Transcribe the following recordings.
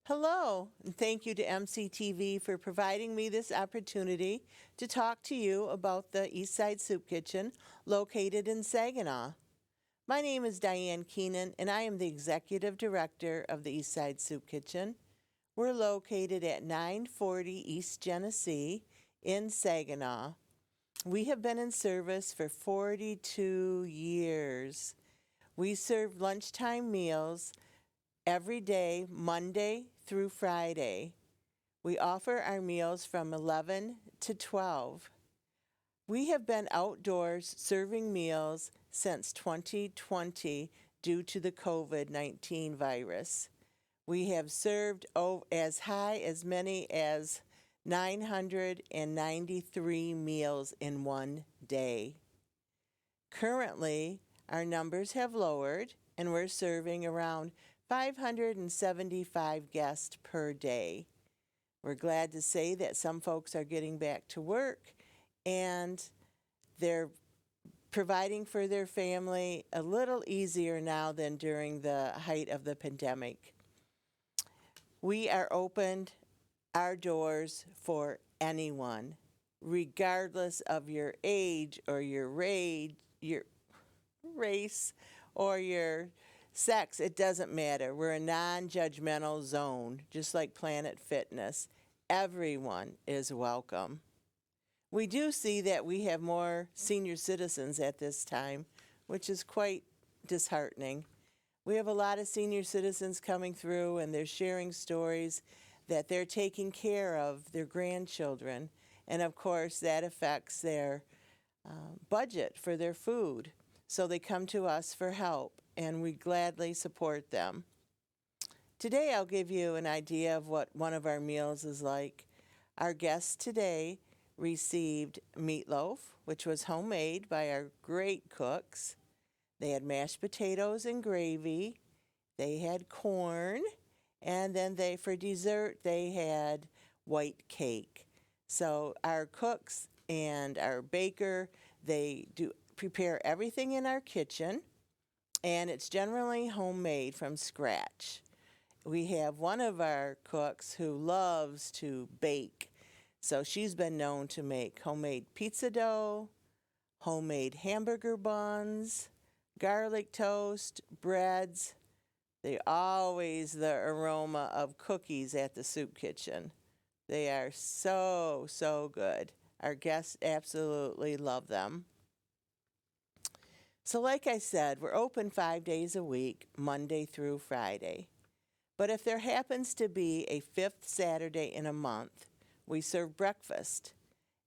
Hello, and thank you to MCTV for providing me this opportunity to talk to you about the Eastside Soup Kitchen located in Saginaw. My name is Diane Keenan, and I am the Executive Director of the Eastside Soup Kitchen. We're located at 940 East Genesee in Saginaw. We have been in service for 42 years. We serve lunchtime meals every day, Monday through Friday. We offer our meals from 11 to 12. We have been outdoors serving meals since 2020 due to the COVID-19 virus. We have served as high as many as 993 meals in one day. Currently, our numbers have lowered, and we're serving around 575 guests per day. We're glad to say that some folks are getting back to work and they're providing for their family a little easier now than during the height of the pandemic. We are opened our doors for anyone, regardless of your age or your race or your sex. It doesn't matter. We're a non-judgmental zone, just like Planet Fitness. Everyone is welcome. We do see that we have more senior citizens at this time, which is quite disheartening. We have a lot of senior citizens coming through, and they're sharing stories that they're taking care of their grandchildren, and of course that affects their budget for their food. So they come to us for help, and we gladly support them. Today I'll give you an idea of what one of our meals is like. Our guests today received meatloaf, which was homemade by our great cooks. They had mashed potatoes and gravy. They had corn, and then for dessert they had white cake. So our cooks and our baker, they do prepare everything in our kitchen, and it's generally homemade from scratch. We have one of our cooks who loves to bake, so she's been known to make homemade pizza dough, homemade hamburger buns, garlic toast, breads. The aroma of cookies at the soup kitchen. They are so, so good. Our guests absolutely love them. So like I said, we're open 5 days a week, Monday through Friday. But if there happens to be a fifth Saturday in a month, we serve breakfast.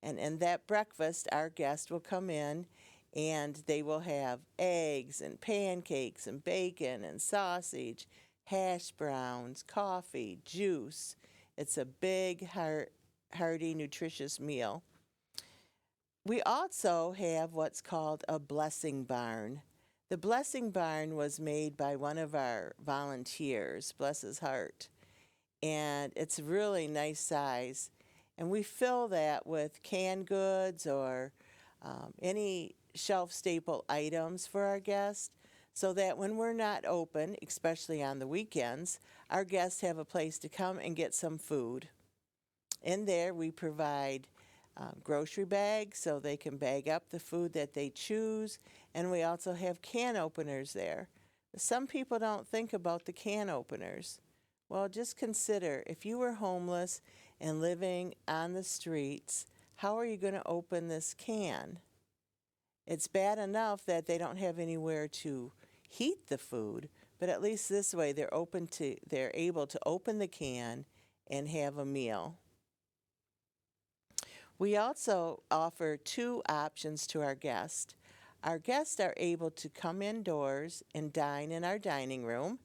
And in that breakfast, our guests will come in and they will have eggs and pancakes and bacon and sausage, hash browns, coffee, juice. It's a big, hearty, nutritious meal. We also have what's called a blessing barn. The blessing barn was made by one of our volunteers, bless his heart, and it's a really nice size. And we fill that with canned goods or any shelf staple items for our guests, so that when we're not open, especially on the weekends, our guests have a place to come and get some food. In there, we provide grocery bags so they can bag up the food that they choose, and we also have can openers there. Some people don't think about the can openers. Well, just consider, if you were homeless and living on the streets, how are you going to open this can? It's bad enough that they don't have anywhere to heat the food, but at least this way they're able to open the can and have a meal. We also offer two options to our guests. Our guests are able to come indoors and dine in our dining room,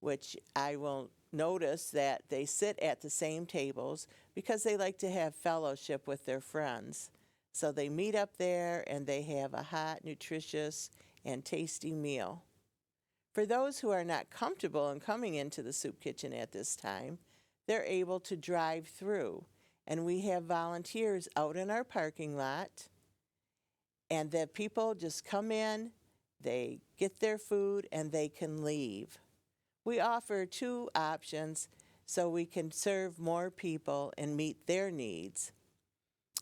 which I will notice that they sit at the same tables because they like to have fellowship with their friends. So they meet up there and they have a hot, nutritious, and tasty meal. For those who are not comfortable in coming into the soup kitchen at this time, they're able to drive through. And we have volunteers out in our parking lot, and the people just come in, they get their food, and they can leave. We offer two options so we can serve more people and meet their needs.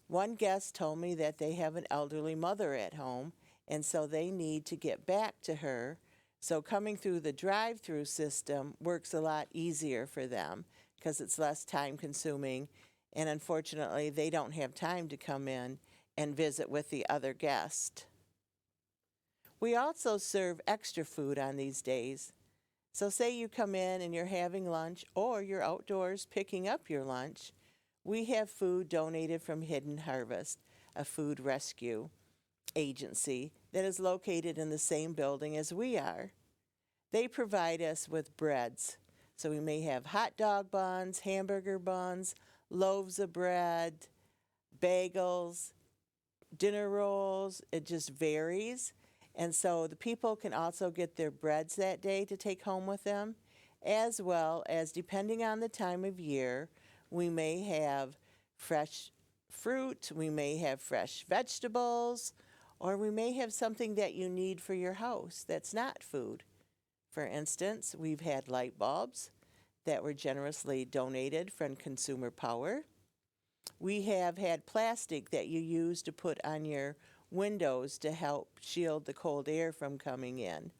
One guest told me that they have an elderly mother at home, and so they need to get back to her. So coming through the drive-through system works a lot easier for them because it's less time consuming, and unfortunately they don't have time to come in and visit with the other guest. We also serve extra food on these days. So say you come in and you're having lunch or you're outdoors picking up your lunch, we have food donated from Hidden Harvest, a food rescue agency that is located in the same building as we are. They provide us with breads. So we may have hot dog buns, hamburger buns, loaves of bread, bagels, dinner rolls. It just varies. And so the people can also get their breads that day to take home with them, as well as, depending on the time of year, we may have fresh fruit, we may have fresh vegetables, or we may have something that you need for your house that's not food. For instance, we've had light bulbs that were generously donated from Consumer Power. We have had plastic that you use to put on your windows to help shield the cold air from coming in.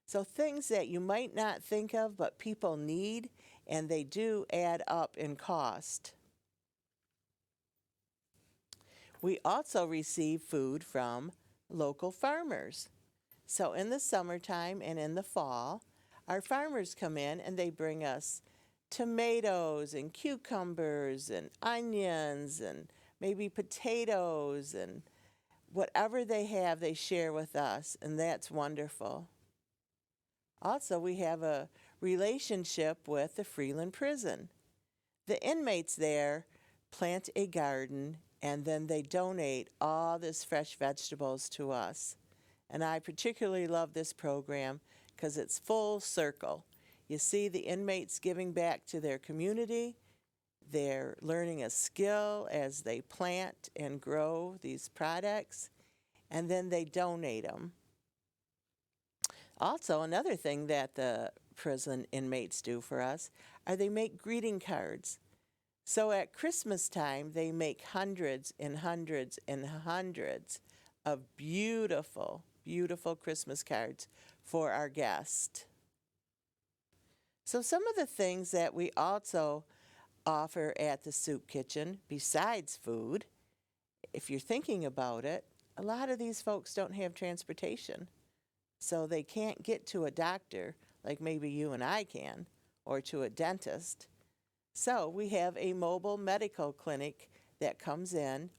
So things that you might not think of, but people need, and they do add up in cost. We also receive food from local farmers. So in the summertime and in the fall, our farmers come in and they bring us tomatoes and cucumbers and onions and maybe potatoes, and whatever they have, they share with us, and that's wonderful. Also, we have a relationship with the Freeland Prison. The inmates there plant a garden, and then they donate all this fresh vegetables to us. And I particularly love this program because it's full circle. You see the inmates giving back to their community. They're learning a skill as they plant and grow these products, and then they donate them. Also, another thing that the prison inmates do for us are they make greeting cards. So at Christmas time, they make hundreds and hundreds and hundreds of beautiful, beautiful Christmas cards for our guests. So some of the things that we also offer at the soup kitchen, besides food, if you're thinking about it, a lot of these folks don't have transportation. So they can't get to a doctor like maybe you and I can, or to a dentist. So we have a mobile medical clinic that comes in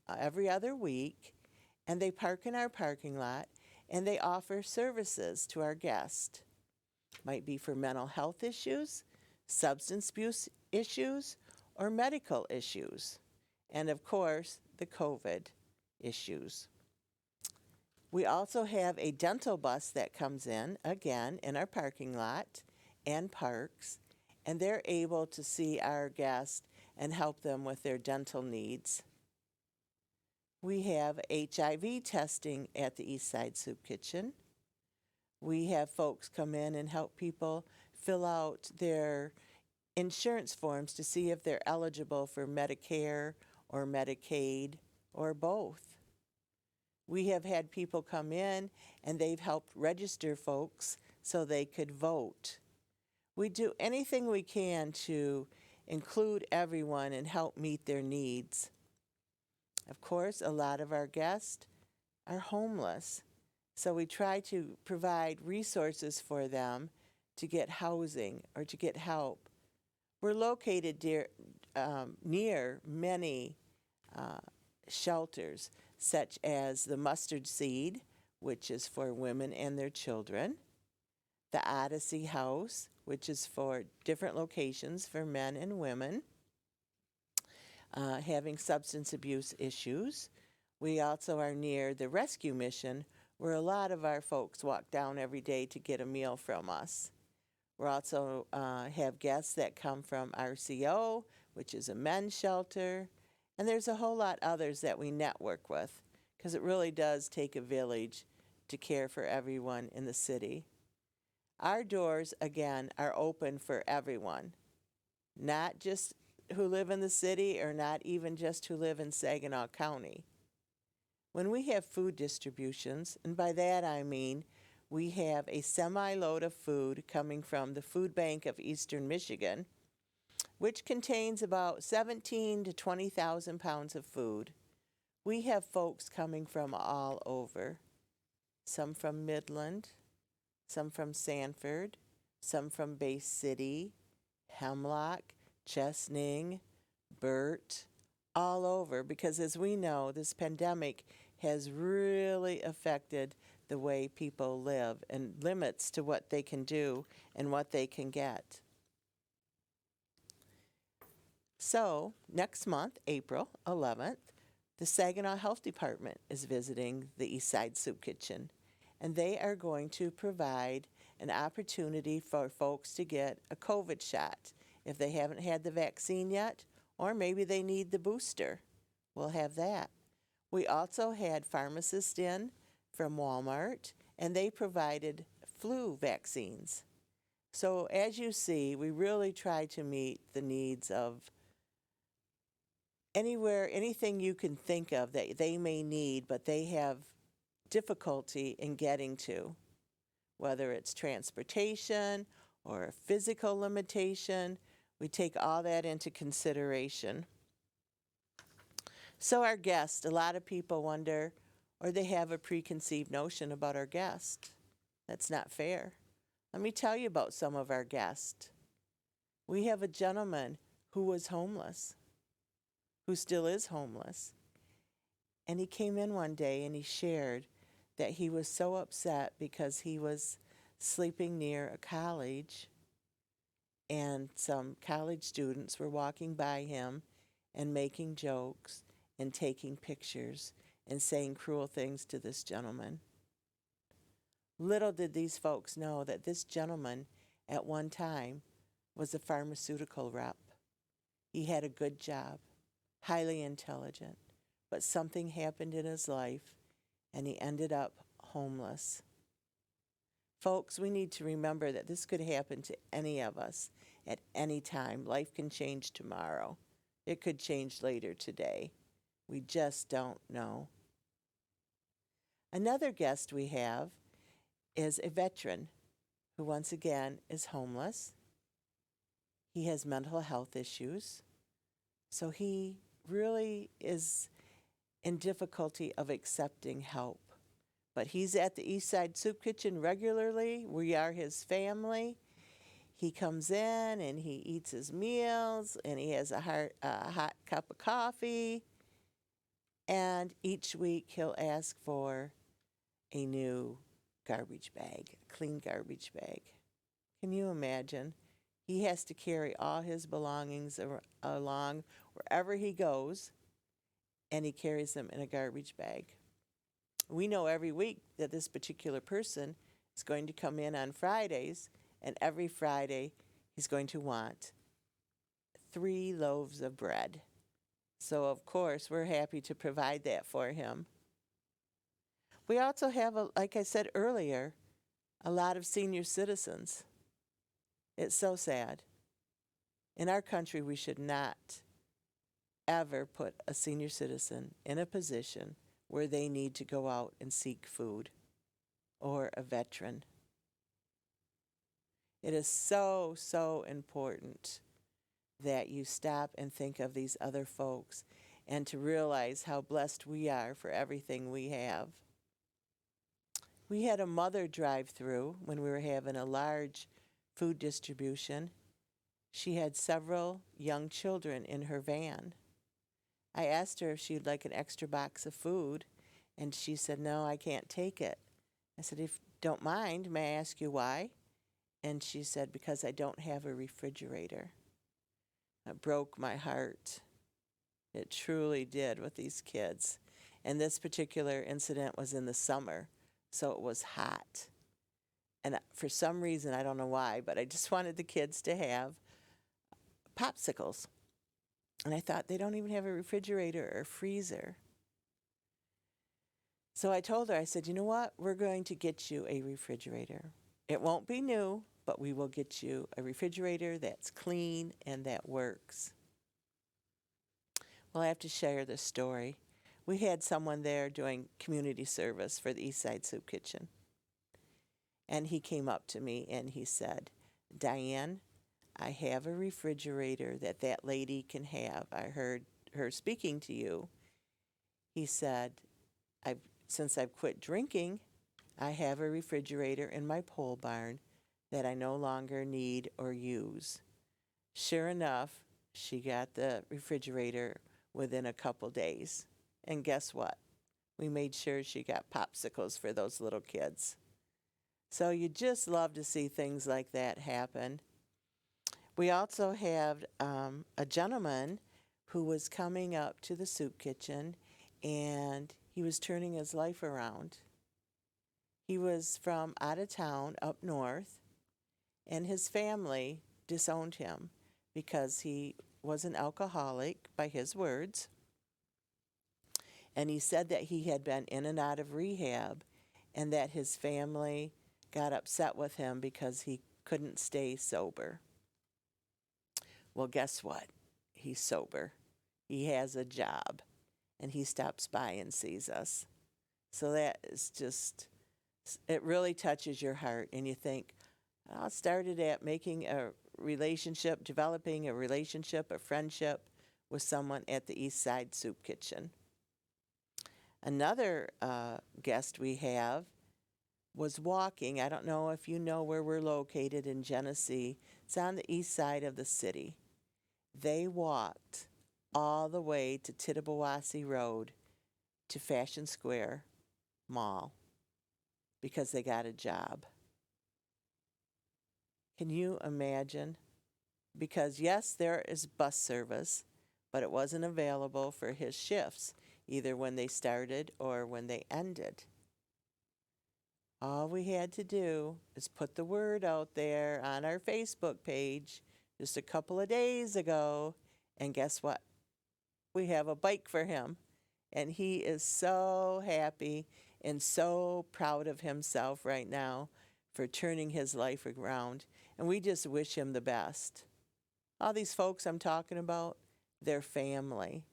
every other week, and they park in our parking lot, and they offer services to our guests. Might be for mental health issues, substance abuse issues, or medical issues, and of course, the COVID issues. We also have a dental bus that comes in, again, in our parking lot and parks, and they're able to see our guests and help them with their dental needs. We have HIV testing at the Eastside Soup Kitchen. We have folks come in and help people fill out their insurance forms to see if they're eligible for Medicare or Medicaid or both. We have had people come in and they've helped register folks so they could vote. We do anything we can to include everyone and help meet their needs. Of course, a lot of our guests are homeless, so we try to provide resources for them to get housing or to get help. We're located near many shelters, such as the Mustard Seed, which is for women and their children, the Odyssey House, which is for different locations for men and women having substance abuse issues. We also are near the Rescue Mission, where a lot of our folks walk down every day to get a meal from us. We also have guests that come from RCO, which is a men's shelter, and there's a whole lot others that we network with, because it really does take a village to care for everyone in the city. Our doors, again, are open for everyone. not just who live in the city or not even just who live in Saginaw County. When we have food distributions, and by that I mean we have a semi-load of food coming from the Food Bank of Eastern Michigan, which contains about 17 to 20,000 pounds of food. We have folks coming from all over, some from Midland, some from Sanford, some from Bay City, Hemlock, Chesaning, Burt, all over, because as we know, this pandemic has really affected the way people live and limits to what they can do and what they can get. So next month, April 11th, the Saginaw Health Department is visiting the Eastside Soup Kitchen, and they are going to provide an opportunity for folks to get a COVID shot if they haven't had the vaccine yet, or maybe they need the booster. We'll have that. We also had pharmacists in from Walmart, and they provided flu vaccines. So as you see, we really try to meet the needs of anything you can think of that they may need, but they have difficulty in getting to, whether it's transportation or a physical limitation. We take all that into consideration. So our guest, a lot of people wonder, or they have a preconceived notion about our guest. That's not fair. Let me tell you about some of our guests. We have a gentleman who was homeless, who still is homeless. And he came in one day and he shared that he was so upset because he was sleeping near a college and some college students were walking by him and making jokes and taking pictures and saying cruel things to this gentleman. Little did these folks know that this gentleman at one time was a pharmaceutical rep. He had a good job, highly intelligent, but something happened in his life and he ended up homeless. Folks, we need to remember that this could happen to any of us at any time. Life can change tomorrow. It could change later today. We just don't know. Another guest we have is a veteran who once again is homeless. He has mental health issues, so he really is in difficulty of accepting help. But he's at the Eastside Soup Kitchen regularly. We are his family. He comes in and he eats his meals and he has a hot cup of coffee. And each week he'll ask for a new garbage bag, a clean garbage bag. Can you imagine? He has to carry all his belongings along wherever he goes, and he carries them in a garbage bag. We know every week that this particular person is going to come in on Fridays, and every Friday he's going to want 3 loaves of bread. So, of course, we're happy to provide that for him. We also have, like I said earlier, a lot of senior citizens. It's so sad. In our country, we should not ever put a senior citizen in a position where they need to go out and seek food, or a veteran. It is so, so important that you stop and think of these other folks and to realize how blessed we are for everything we have. We had a mother drive through when we were having a large food distribution. She had several young children in her van. I asked her if she'd like an extra box of food, and she said, "No, I can't take it." I said, "If you don't mind, may I ask you why?" And she said, "Because I don't have a refrigerator." It broke my heart. It truly did with these kids. And this particular incident was in the summer, so it was hot. And for some reason, I don't know why, but I just wanted the kids to have popsicles. And I thought, they don't even have a refrigerator or freezer. So I told her, I said, "You know what? We're going to get you a refrigerator. It won't be new, but we will get you a refrigerator that's clean and that works. Well, I have to share this story. We had someone there doing community service for the Eastside Soup Kitchen. And he came up to me and he said, Diane, I have a refrigerator that lady can have. I heard her speaking to you. He said, since I've quit drinking, I have a refrigerator in my pole barn that I no longer need or use. Sure enough, she got the refrigerator within a couple days. And guess what? We made sure she got popsicles for those little kids. So you just love to see things like that happen. We also have a gentleman who was coming up to the soup kitchen, and he was turning his life around. He was from out of town up north, and his family disowned him because he was an alcoholic, by his words. And he said that he had been in and out of rehab and that his family got upset with him because he couldn't stay sober. Well, guess what? He's sober. He has a job, and he stops by and sees us. So that is just, it really touches your heart, and you think, I started at making a relationship, developing a relationship, a friendship with someone at the Eastside Soup Kitchen. Another guest we have was walking. I don't know if you know where we're located in Genesee. It's on the east side of the city. They walked all the way to Tittabawassee Road to Fashion Square Mall because they got a job. Can you imagine? Because yes, there is bus service, but it wasn't available for his shifts, either when they started or when they ended. All we had to do is put the word out there on our Facebook page just a couple of days ago, and guess what? We have a bike for him, and he is so happy and so proud of himself right now for turning his life around, and we just wish him the best. All these folks I'm talking about, they're family.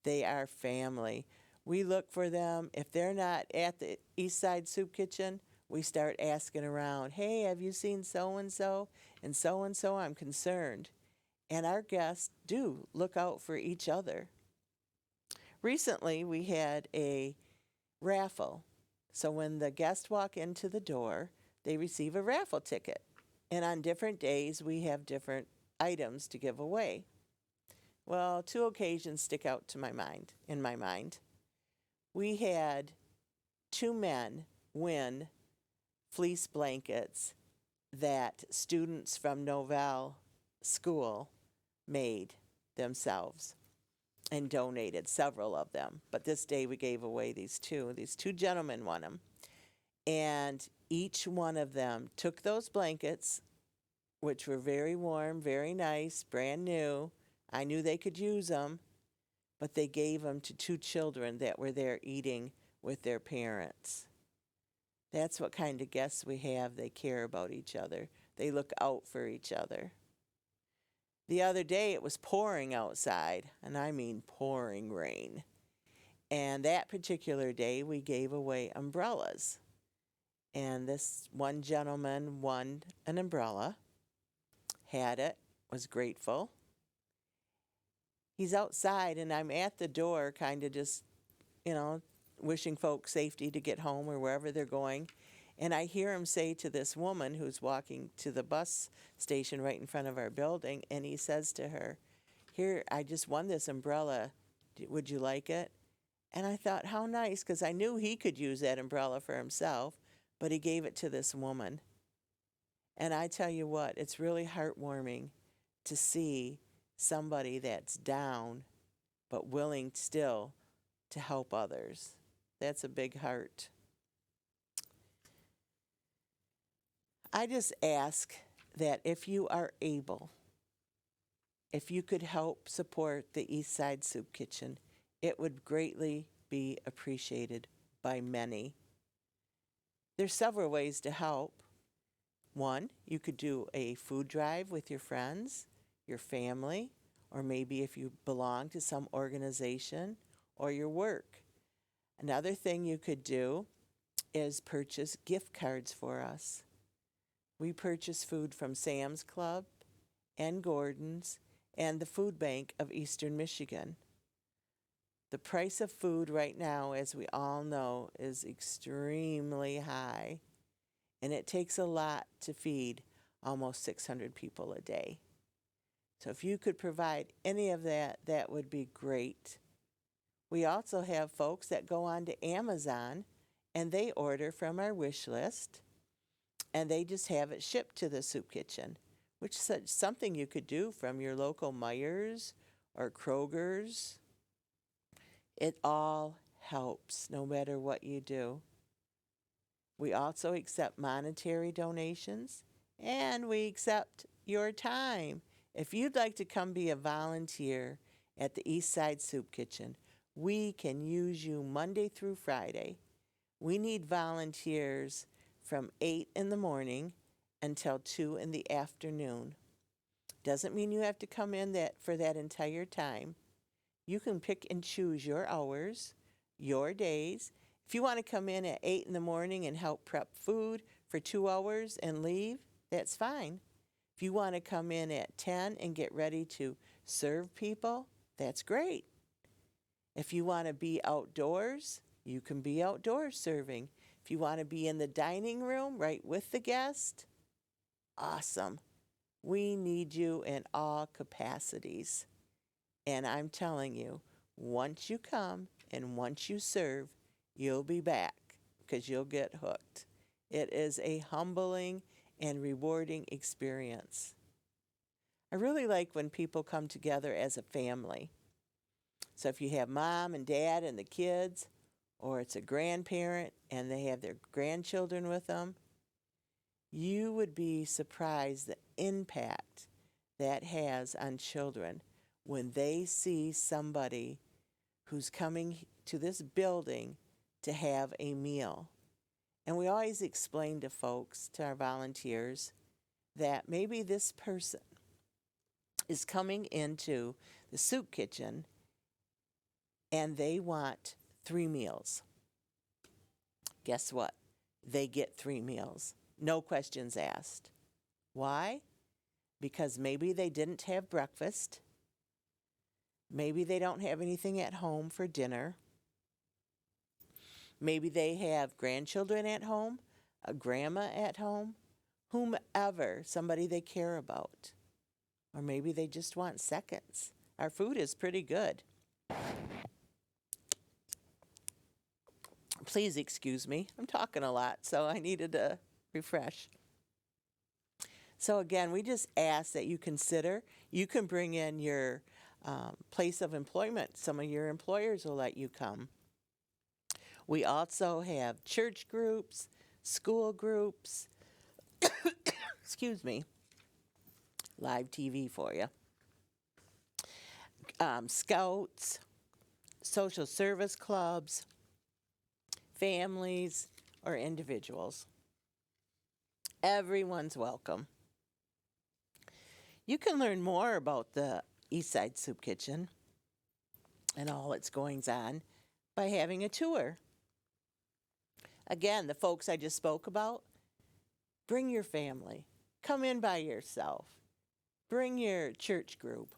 They are family. We look for them. If they're not at the Eastside Soup Kitchen, we start asking around, hey, have you seen so-and-so? And so-and-so, I'm concerned. And our guests do look out for each other. Recently, we had a raffle. So when the guests walk into the door, they receive a raffle ticket. And on different days, we have different items to give away. Well, two occasions stick out to in my mind. We had two men win fleece blankets that students from Novell School made themselves and donated, several of them. But this day we gave away these two. These two gentlemen won them. And each one of them took those blankets, which were very warm, very nice, brand new. I knew they could use them, but they gave them to two children that were there eating with their parents. That's what kind of guests we have. They care about each other. They look out for each other. The other day it was pouring outside, and I mean pouring rain. And that particular day we gave away umbrellas. And this one gentleman won an umbrella, had it, was grateful. He's outside, and I'm at the door kind of just, wishing folks safety to get home or wherever they're going. And I hear him say to this woman who's walking to the bus station right in front of our building, and he says to her, here, I just won this umbrella. Would you like it? And I thought, how nice, because I knew he could use that umbrella for himself, but he gave it to this woman. And I tell you what, it's really heartwarming to see somebody that's down but willing still to help others. That's a big heart. I just ask that if you are able, if you could help support the Eastside Soup Kitchen, it would greatly be appreciated by many. There's several ways to help. One, you could do a food drive with your friends, your family, or maybe if you belong to some organization or your work. Another thing you could do is purchase gift cards for us. We purchase food from Sam's Club and Gordon's and the Food Bank of Eastern Michigan. The price of food right now, as we all know, is extremely high, and it takes a lot to feed almost 600 people a day. So if you could provide any of that, that would be great. We also have folks that go on to Amazon and they order from our wish list and they just have it shipped to the soup kitchen, which is something you could do from your local Meijer's or Kroger's. It all helps no matter what you do. We also accept monetary donations and we accept your time. If you'd like to come be a volunteer at the East Side Soup Kitchen, we can use you Monday through Friday. We need volunteers from 8 in the morning until 2 in the afternoon. Doesn't mean you have to come in for that entire time. You can pick and choose your hours, your days. If you want to come in at 8 in the morning and help prep food for 2 hours and leave, that's fine. If you want to come in at 10 and get ready to serve people, that's great. If you want to be outdoors, you can be outdoors serving. If you want to be in the dining room right with the guest, awesome. We need you in all capacities. And I'm telling you, once you come and once you serve, you'll be back because you'll get hooked. It is a humbling and rewarding experience. I really like when people come together as a family. So if you have mom and dad and the kids, or it's a grandparent and they have their grandchildren with them, you would be surprised the impact that has on children when they see somebody who's coming to this building to have a meal. And we always explain to folks, to our volunteers, that maybe this person is coming into the soup kitchen and they want 3 meals. Guess what? They get 3 meals. No questions asked. Why? Because maybe they didn't have breakfast. Maybe they don't have anything at home for dinner. Maybe they have grandchildren at home, a grandma at home, whomever, somebody they care about. Or maybe they just want seconds. Our food is pretty good. Please excuse me. I'm talking a lot, so I needed to refresh. So again, we just ask that you consider, you can bring in your place of employment. Some of your employers will let you come. We also have church groups, school groups, excuse me, live TV for you, scouts, social service clubs, families, or individuals. Everyone's welcome. You can learn more about the Eastside Soup Kitchen and all its goings on by having a tour. Again, the folks I just spoke about, bring your family. Come in by yourself. Bring your church group.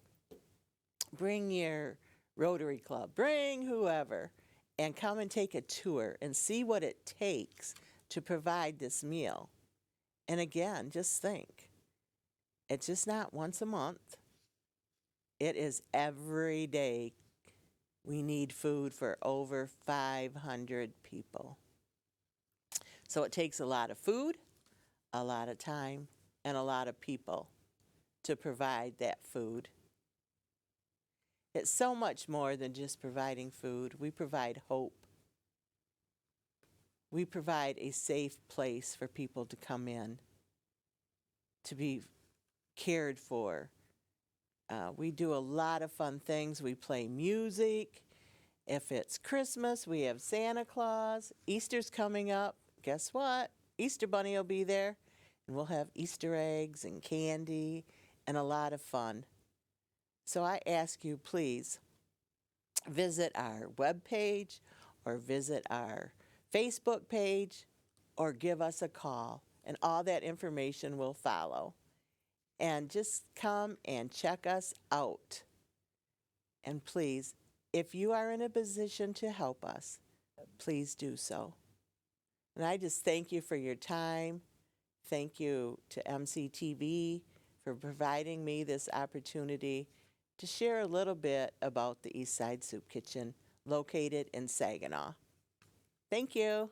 Bring your Rotary Club. Bring whoever. And come and take a tour and see what it takes to provide this meal. And again, just think, it's just not once a month. It is every day. We need food for over 500 people. So it takes a lot of food, a lot of time, and a lot of people to provide that food. It's so much more than just providing food. We provide hope. We provide a safe place for people to come in, to be cared for. We do a lot of fun things. We play music. If it's Christmas, we have Santa Claus. Easter's coming up. Guess what? Easter Bunny will be there. and we'll have Easter eggs and candy and a lot of fun. So I ask you, please visit our webpage or visit our Facebook page or give us a call, and all that information will follow. And just come and check us out. And please, if you are in a position to help us, please do so. And I just thank you for your time. Thank you to MCTV for providing me this opportunity to share a little bit about the Eastside Soup Kitchen located in Saginaw. Thank you.